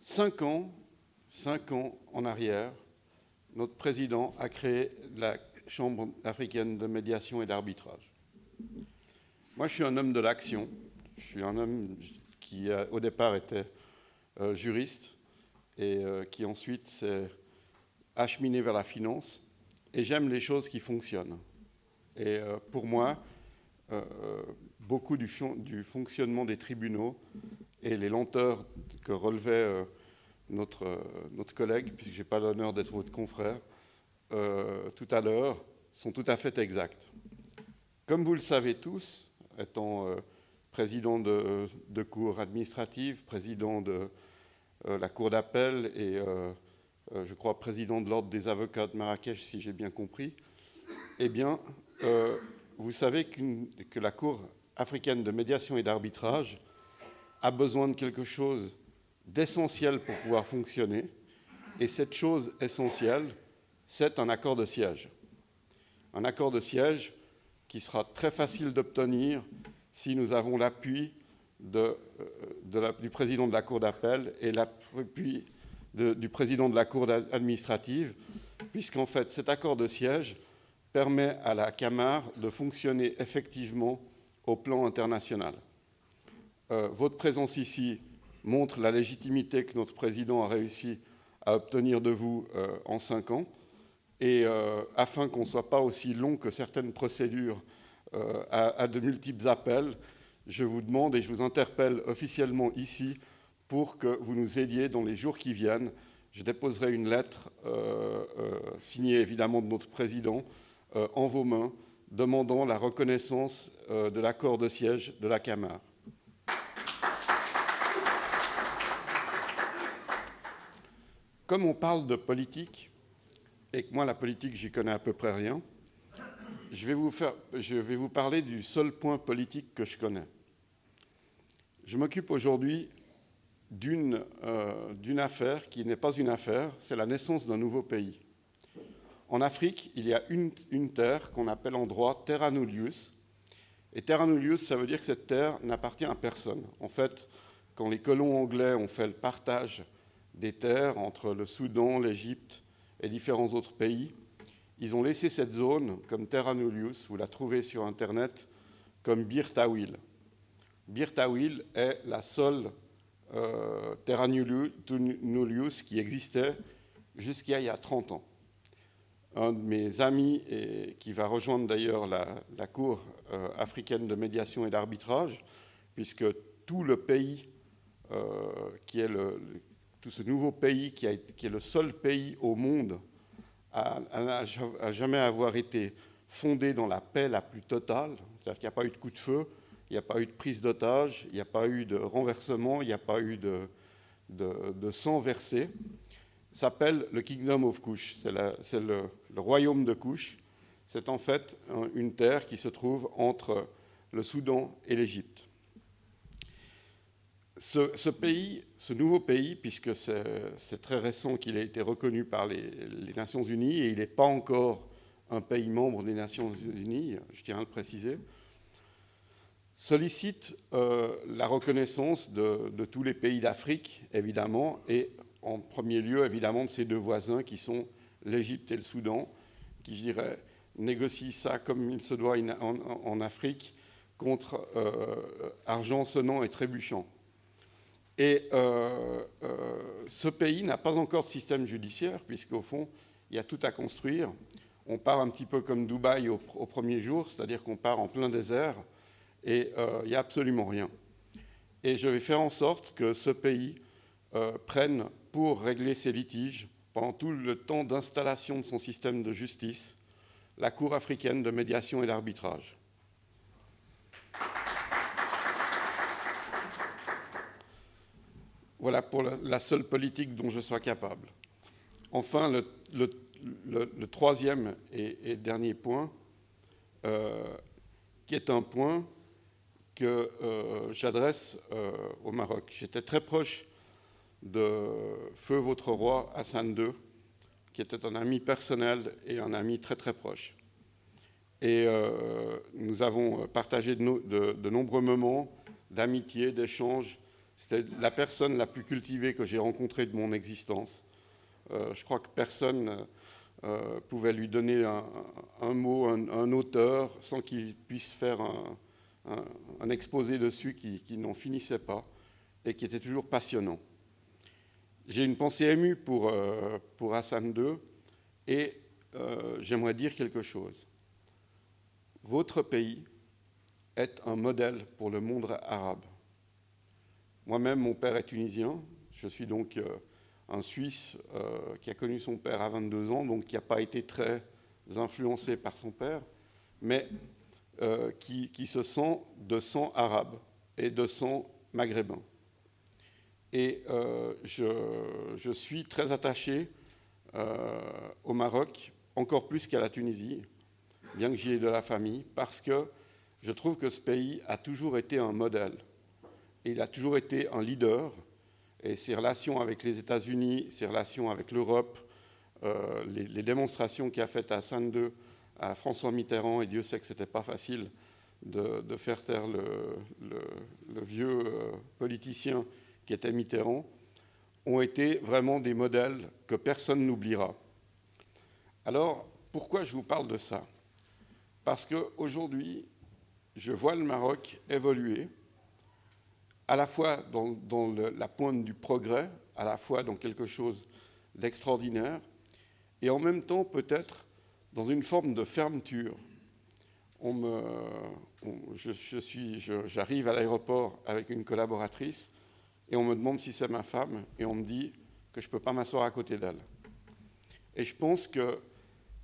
5 ans, 5 ans en arrière, notre président a créé la Chambre africaine de médiation et d'arbitrage. Moi, je suis un homme de l'action. Je suis un homme qui, au départ, était juriste et qui ensuite s'est acheminé vers la finance. Et j'aime les choses qui fonctionnent. Et pour moi, beaucoup du fonctionnement des tribunaux et les lenteurs que relevait notre collègue, puisque je n'ai pas l'honneur d'être votre confrère, tout à l'heure, sont tout à fait exacts. Comme vous le savez tous, étant président de cour administrative, président de la cour d'appel et je crois président de l'ordre des avocats de Marrakech, si j'ai bien compris, eh bien, vous savez que la Cour africaine de médiation et d'arbitrage a besoin de quelque chose d'essentiel pour pouvoir fonctionner. Et cette chose essentielle, c'est un accord de siège. Un accord de siège qui sera très facile d'obtenir si nous avons l'appui du président de la Cour d'appel et l'appui du président de la Cour administrative, puisqu'en fait, cet accord de siège permet à la Camar de fonctionner effectivement au plan international. Votre présence ici montre la légitimité que notre président a réussi à obtenir de vous en 5 ans. Et afin qu'on ne soit pas aussi long que certaines procédures à de multiples appels, je vous demande et je vous interpelle officiellement ici pour que vous nous aidiez dans les jours qui viennent. Je déposerai une lettre signée évidemment de notre président en vos mains, demandant la reconnaissance de l'accord de siège de la Camar. Comme on parle de politique, et que moi, la politique, j'y connais à peu près rien, je vais vous parler du seul point politique que je connais. Je m'occupe aujourd'hui d'une affaire qui n'est pas une affaire, c'est la naissance d'un nouveau pays. En Afrique, il y a une terre qu'on appelle en droit terra nullius. Et terra nullius, ça veut dire que cette terre n'appartient à personne. En fait, quand les colons anglais ont fait le partage des terres entre le Soudan, l'Égypte et différents autres pays, ils ont laissé cette zone comme terra nullius, vous la trouvez sur Internet, comme Bir Tawil. Bir Tawil est la seule terra nullius qui existait jusqu'à il y a 30 ans. Un de mes amis, qui va rejoindre d'ailleurs la Cour africaine de médiation et d'arbitrage, puisque tout le pays, tout ce nouveau pays qui est le seul pays au monde à jamais avoir été fondé dans la paix la plus totale, c'est-à-dire qu'il n'y a pas eu de coup de feu, il n'y a pas eu de prise d'otage, il n'y a pas eu de renversement, il n'y a pas eu de sang versé, s'appelle le Kingdom of Kush. C'est le royaume de Kush. C'est en fait une terre qui se trouve entre le Soudan et l'Égypte. Ce pays, ce nouveau pays, puisque c'est très récent qu'il a été reconnu par les Nations Unies, et il n'est pas encore un pays membre des Nations Unies, je tiens à le préciser, sollicite la reconnaissance de tous les pays d'Afrique, évidemment, et en premier lieu, évidemment, de ses deux voisins, qui sont l'Égypte et le Soudan, qui, je dirais, négocient ça comme il se doit en Afrique, contre argent sonnant et trébuchant. Et ce pays n'a pas encore de système judiciaire, puisqu'au fond, il y a tout à construire. On part un petit peu comme Dubaï au premier jour, c'est-à-dire qu'on part en plein désert, et il n'y a absolument rien. Et je vais faire en sorte que ce pays prenne, pour régler ses litiges, pendant tout le temps d'installation de son système de justice, la Cour africaine de médiation et d'arbitrage. Voilà pour la seule politique dont je sois capable. Enfin, le troisième et dernier point, qui est un point que j'adresse au Maroc. J'étais très proche de Feu votre roi Hassan II, qui était un ami personnel et un ami très très proche. Et nous avons partagé de nombreux moments d'amitié, d'échange C'était la personne la plus cultivée que j'ai rencontrée de mon existence. Je crois que personne pouvait lui donner un mot, un auteur, sans qu'il puisse faire un exposé dessus qui n'en finissait pas et qui était toujours passionnant. J'ai une pensée émue pour Hassan II et j'aimerais dire quelque chose. Votre pays est un modèle pour le monde arabe. Moi-même, mon père est tunisien. Je suis donc un Suisse qui a connu son père à 22 ans, donc qui n'a pas été très influencé par son père, mais qui se sent de sang arabe et de sang maghrébin. Et je suis très attaché au Maroc, encore plus qu'à la Tunisie, bien que j'y ai de la famille, parce que je trouve que ce pays a toujours été un modèle. Et il a toujours été un leader. Et ses relations avec les États-Unis, ses relations avec l'Europe, les démonstrations qu'il a faites à Hassan II, à François Mitterrand, et Dieu sait que ce n'était pas facile de faire taire le vieux politicien qui était Mitterrand, ont été vraiment des modèles que personne n'oubliera. Alors, pourquoi je vous parle de ça? Parce qu'aujourd'hui, je vois le Maroc évoluer, à la fois dans la pointe du progrès, à la fois dans quelque chose d'extraordinaire, et en même temps peut-être dans une forme de fermeture. J'arrive à l'aéroport avec une collaboratrice, et on me demande si c'est ma femme, et on me dit que je ne peux pas m'asseoir à côté d'elle. Et je pense qu'il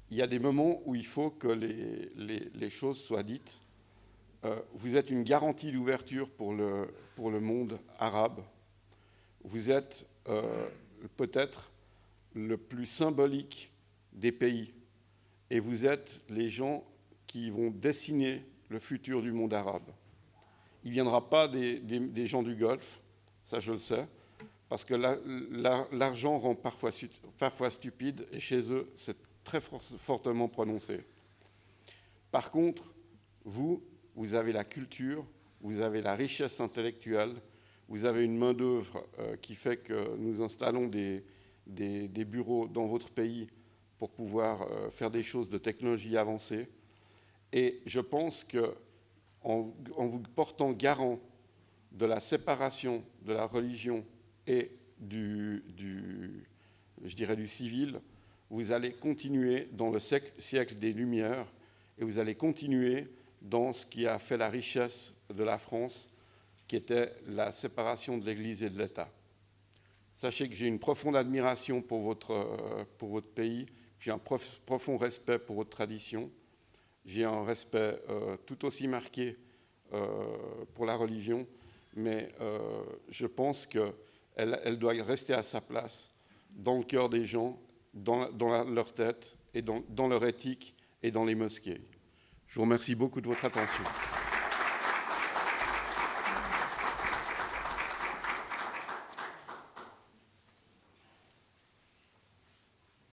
y a des moments où il faut que les choses soient dites. Vous êtes une garantie d'ouverture pour le monde arabe. Vous êtes peut-être le plus symbolique des pays. Et vous êtes les gens qui vont dessiner le futur du monde arabe. Il ne viendra pas des gens du Golfe, ça je le sais, parce que l'argent rend parfois stupide, et chez eux, c'est très fortement prononcé. Par contre, vous avez la culture, vous avez la richesse intellectuelle, vous avez une main-d'œuvre qui fait que nous installons des bureaux dans votre pays pour pouvoir faire des choses de technologie avancée. Et je pense qu'en vous portant garant de la séparation de la religion et du civil, vous allez continuer dans le siècle des Lumières et vous allez continuer dans ce qui a fait la richesse de la France, qui était la séparation de l'Église et de l'État. Sachez que j'ai une profonde admiration pour votre pays, j'ai un profond respect pour votre tradition, j'ai un respect tout aussi marqué pour la religion, mais je pense qu'elle doit rester à sa place dans le cœur des gens, dans leur tête, et dans leur éthique et dans les mosquées. Je vous remercie beaucoup de votre attention.